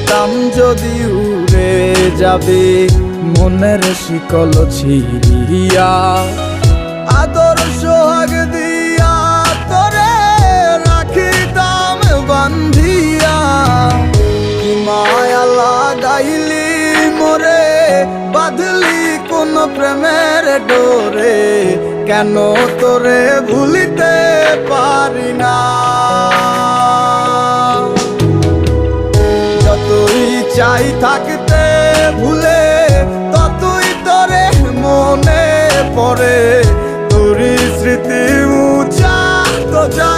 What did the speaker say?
জানতাম যদি উড়ে যাবে মনের শিকল ছিড়িয়া, আদর সোহাগ দিয়া তোরে রাখিতাম বান্ধিয়া। কি মায়া লাগাইলি মোরে, বাঁধলি কোন প্রেমের ডোরে, কেন তোরে ভুলিতে পারি না। যতই চাই থাকতে ভুলে, ততই তোরে মনে পড়ে, তোরই স্মৃতি মুছা তো যায়